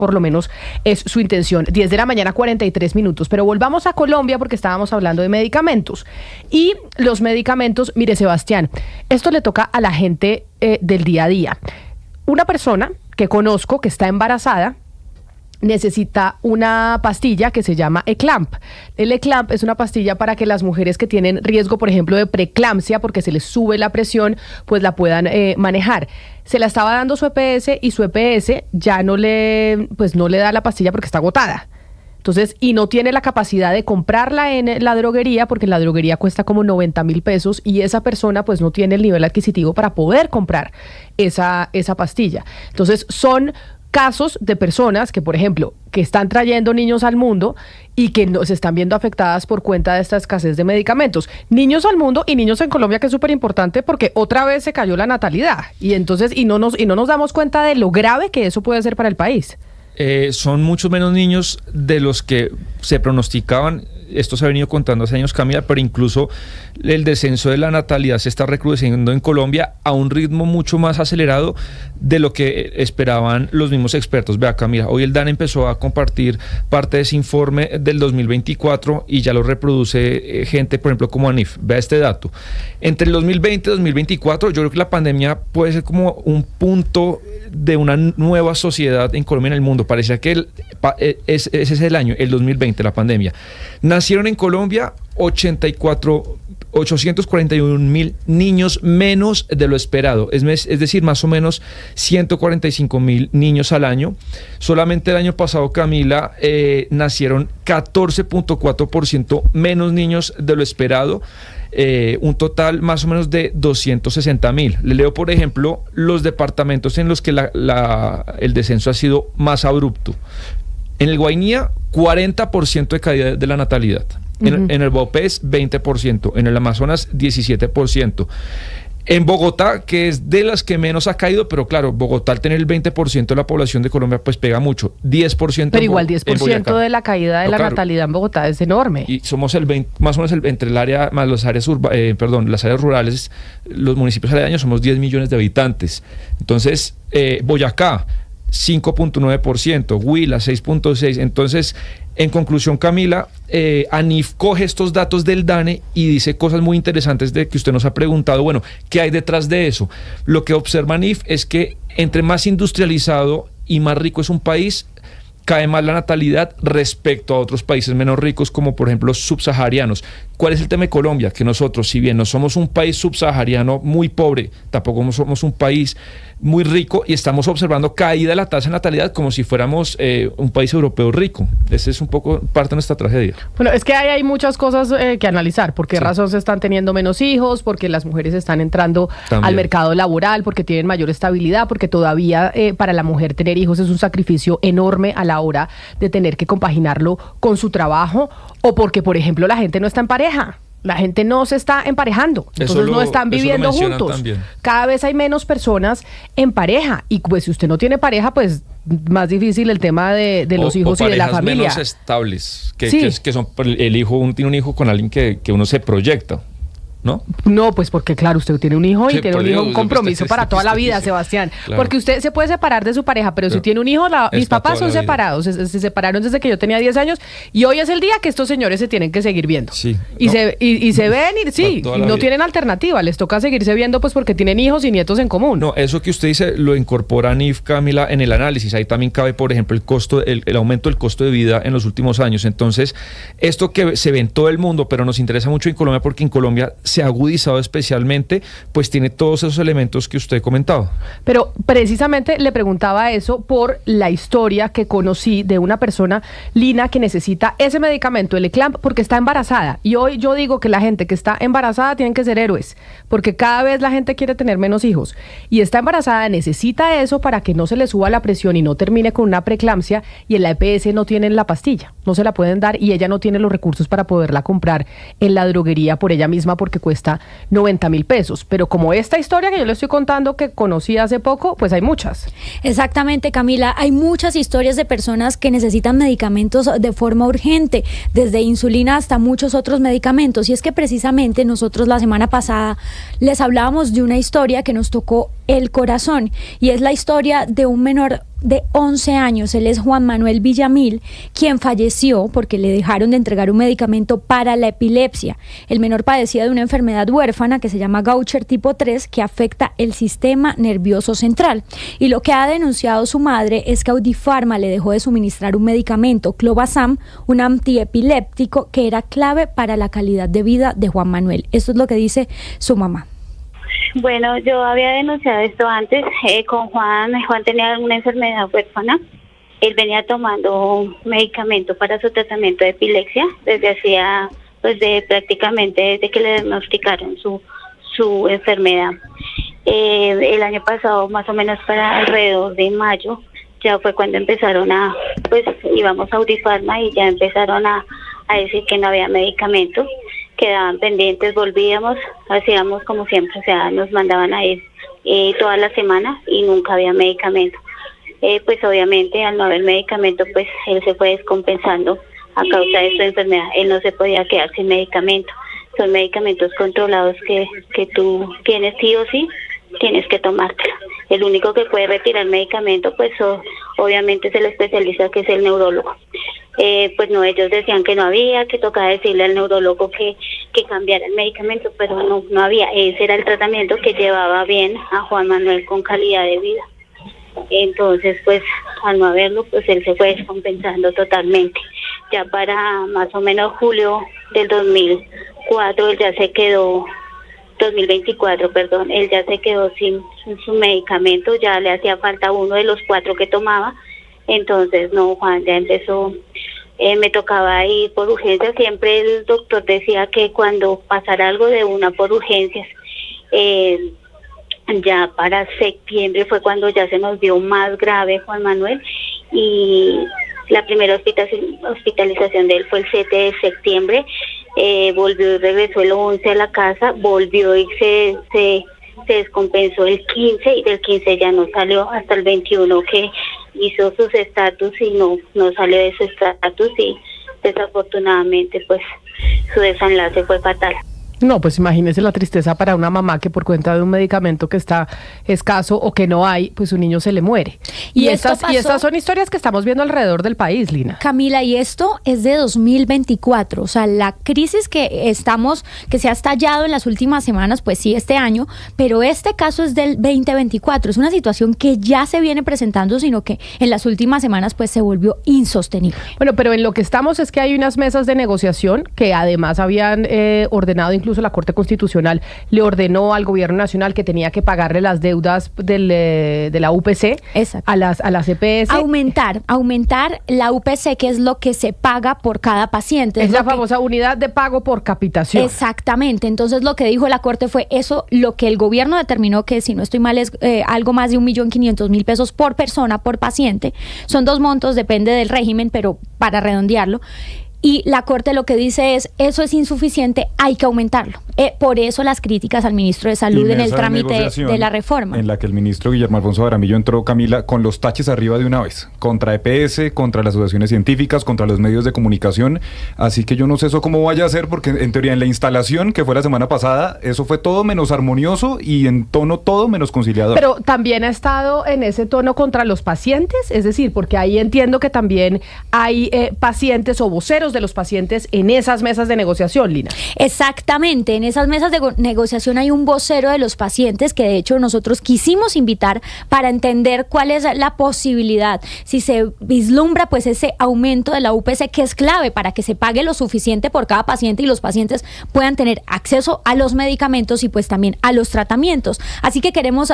por lo menos es su intención. 10 de la mañana, 43 minutos. Pero volvamos a Colombia porque estábamos hablando de medicamentos. Y los medicamentos, mire, Sebastián, esto le toca a la gente del día a día. Una persona que conozco que está embarazada necesita una pastilla que se llama Eclamp. El Eclamp es una pastilla para que las mujeres que tienen riesgo, por ejemplo, de preeclampsia, porque se les sube la presión, pues la puedan manejar. Se la estaba dando su EPS y su EPS ya no le da la pastilla porque está agotada. Entonces, y no tiene la capacidad de comprarla en la droguería, porque en la droguería cuesta como 90,000 pesos y esa persona pues no tiene el nivel adquisitivo para poder comprar esa pastilla. Entonces, son casos de personas que, por ejemplo, que están trayendo niños al mundo y que se están viendo afectadas por cuenta de esta escasez de medicamentos. Niños al mundo y niños en Colombia, que es súper importante porque otra vez se cayó la natalidad. Y entonces, no nos damos cuenta de lo grave que eso puede ser para el país. Son muchos menos niños de los que se pronosticaban. Esto se ha venido contando hace años, Camila, pero incluso el descenso de la natalidad se está recrudeciendo en Colombia a un ritmo mucho más acelerado de lo que esperaban los mismos expertos. Vea, Camila, hoy el DANE empezó a compartir parte de ese informe del 2024 y ya lo reproduce gente, por ejemplo, como ANIF. Vea este dato. Entre el 2020 y 2024, yo creo que la pandemia puede ser como un punto de una nueva sociedad en Colombia y en el mundo. Parecía que ese es el año, el 2020, la pandemia. Nacieron en Colombia 841,000 niños menos de lo esperado, es decir, más o menos 145,000 niños al año. Solamente el año pasado, Camila, nacieron 14.4% menos niños de lo esperado. Un total más o menos de 260,000. Le leo, por ejemplo, los departamentos en los que el descenso ha sido más abrupto. En el Guainía, 40% de caída de la natalidad. En el Baupés, 20%. En el Amazonas, 17%. En Bogotá, que es de las que menos ha caído, pero claro, Bogotá al tener el 20% de la población de Colombia, pues pega mucho. 10%. Pero igual 10% de la caída de la natalidad en Bogotá es enorme. Y somos más o menos entre el área, más las áreas las áreas rurales, los municipios aledaños, somos 10 millones de habitantes. Entonces, Boyacá, 5.9%, Huila 6.6%. Entonces, en conclusión, Camila, ANIF coge estos datos del DANE y dice cosas muy interesantes de que usted nos ha preguntado, bueno, ¿qué hay detrás de eso? Lo que observa ANIF es que entre más industrializado y más rico es un país, cae más la natalidad respecto a otros países menos ricos, como por ejemplo los subsaharianos. ¿Cuál es el tema de Colombia? Que nosotros, si bien no somos un país subsahariano muy pobre, tampoco somos un país muy rico y estamos observando caída de la tasa de natalidad como si fuéramos un país europeo rico. Ese es un poco parte de nuestra tragedia. Bueno, es que hay muchas cosas que analizar. ¿Por qué razón se están teniendo menos hijos? Porque las mujeres están entrando al mercado laboral, porque tienen mayor estabilidad, porque todavía para la mujer tener hijos es un sacrificio enorme a la hora de tener que compaginarlo con su trabajo, o porque, por ejemplo, la gente no está en pareja. La gente no se está emparejando, entonces no están viviendo juntos. También. Cada vez hay menos personas en pareja y pues si usted no tiene pareja, pues más difícil el tema de los hijos y de la familia. Menos estables, que son uno tiene un hijo con alguien que uno se proyecta. ¿No? No, pues porque claro, usted tiene un hijo y tiene un compromiso para toda la vida, Sebastián. Claro. Porque usted se puede separar de su pareja, pero si tiene un hijo, mis papás son separados, se separaron desde que yo tenía 10 años y hoy es el día que estos señores se tienen que seguir viendo. Sí. Y se ven y no tienen alternativa, les toca seguirse viendo pues porque tienen hijos y nietos en común. No, eso que usted dice lo incorpora ANIF, Camila, en el análisis. Ahí también cabe, por ejemplo, el aumento del costo de vida en los últimos años. Entonces, esto que se ve en todo el mundo, pero nos interesa mucho en Colombia porque en Colombia se ha agudizado especialmente, pues tiene todos esos elementos que usted comentaba. Pero precisamente le preguntaba eso por la historia que conocí de una persona, Lina, que necesita ese medicamento, el Eclamp, porque está embarazada. Y hoy yo digo que la gente que está embarazada tienen que ser héroes, porque cada vez la gente quiere tener menos hijos. Y está embarazada, necesita eso para que no se le suba la presión y no termine con una preeclampsia, y en la EPS no tienen la pastilla, no se la pueden dar y ella no tiene los recursos para poderla comprar en la droguería por ella misma porque cuesta 90,000 pesos. Pero como esta historia que yo le estoy contando que conocí hace poco, pues hay muchas. Exactamente, Camila. Hay muchas historias de personas que necesitan medicamentos de forma urgente, desde insulina hasta muchos otros medicamentos. Y es que precisamente nosotros la semana pasada les hablábamos de una historia que nos tocó el corazón. Y es la historia de un menor de 11 años, él es Juan Manuel Villamil, quien falleció porque le dejaron de entregar un medicamento para la epilepsia. El menor padecía de una enfermedad huérfana que se llama Gaucher tipo 3, que afecta el sistema nervioso central. Y lo que ha denunciado su madre es que Audipharma le dejó de suministrar un medicamento, Clobazam, un antiepiléptico que era clave para la calidad de vida de Juan Manuel. Esto es lo que dice su mamá. Bueno, yo había denunciado esto antes con Juan. Juan tenía una enfermedad huérfana. Él venía tomando medicamento para su tratamiento de epilepsia prácticamente desde que le diagnosticaron su enfermedad. El año pasado, más o menos para alrededor de mayo, ya fue cuando empezaron íbamos a Audipharma y ya empezaron a decir que no había medicamento. Quedaban pendientes, volvíamos, hacíamos como siempre, o sea, nos mandaban a ir toda la semana y nunca había medicamento. Pues obviamente al no haber medicamento, pues él se fue descompensando a causa de su enfermedad. Él no se podía quedar sin medicamento. Son medicamentos controlados que tú tienes sí o sí, tienes que tomártelo. El único que puede retirar medicamento, pues obviamente es el especialista, que es el neurólogo. Pues no, ellos decían que no había, que tocaba decirle al neurólogo que cambiara el medicamento, pero no había. Ese era el tratamiento que llevaba bien a Juan Manuel con calidad de vida. Entonces, pues al no haberlo, pues él se fue descompensando totalmente. Ya para más o menos julio del 2024, él ya se quedó 2024, perdón, él ya se quedó sin su medicamento, ya le hacía falta uno de los 4 que tomaba. Entonces, no, Juan ya empezó, me tocaba ir por urgencias. Siempre el doctor decía que cuando pasara algo de una por urgencias, ya para septiembre fue cuando ya se nos vio más grave Juan Manuel, y la primera hospitalización de él fue el 7 de septiembre. Volvió y regresó el 11 a la casa, volvió y se descompensó el 15, y del 15 ya no salió hasta el 21, que hizo sus estatus y no salió de su estatus, y desafortunadamente pues su desenlace fue fatal. No, pues imagínese la tristeza para una mamá que por cuenta de un medicamento que está escaso o que no hay, pues su niño se le muere. Y estas son historias que estamos viendo alrededor del país, Lina. Camila, y esto es de 2024, o sea, la crisis que se ha estallado en las últimas semanas, pues sí, este año, pero este caso es del 2024, es una situación que ya se viene presentando, sino que en las últimas semanas pues se volvió insostenible. Bueno, pero en lo que estamos es que hay unas mesas de negociación que además habían ordenado, incluso la Corte Constitucional le ordenó al Gobierno Nacional que tenía que pagarle las deudas de la UPC. Exacto. a las EPS. Aumentar la UPC, que es lo que se paga por cada paciente. Es la famosa unidad de pago por capitación. Exactamente. Entonces lo que dijo la Corte fue eso, lo que el gobierno determinó, que si no estoy mal es algo más de 1.500.000 pesos por persona, por paciente. Son 2 montos, depende del régimen, pero para redondearlo. Y la Corte lo que dice es, eso es insuficiente, hay que aumentarlo. Por eso las críticas al ministro de Salud en el trámite de la reforma. En la que el ministro Guillermo Alfonso Jaramillo entró, Camila, con los taches arriba de una vez, contra EPS, contra las asociaciones científicas, contra los medios de comunicación. Así que yo no sé eso cómo vaya a ser, porque en teoría en la instalación que fue la semana pasada, eso fue todo menos armonioso y en tono todo menos conciliador. Pero también ha estado en ese tono contra los pacientes, es decir, porque ahí entiendo que también hay pacientes o voceros de los pacientes en esas mesas de negociación, Lina. Exactamente, en esas mesas de negociación hay un vocero de los pacientes que de hecho nosotros quisimos invitar para entender cuál es la posibilidad, si se vislumbra pues ese aumento de la UPC, que es clave para que se pague lo suficiente por cada paciente y los pacientes puedan tener acceso a los medicamentos y pues también a los tratamientos. Así que queremos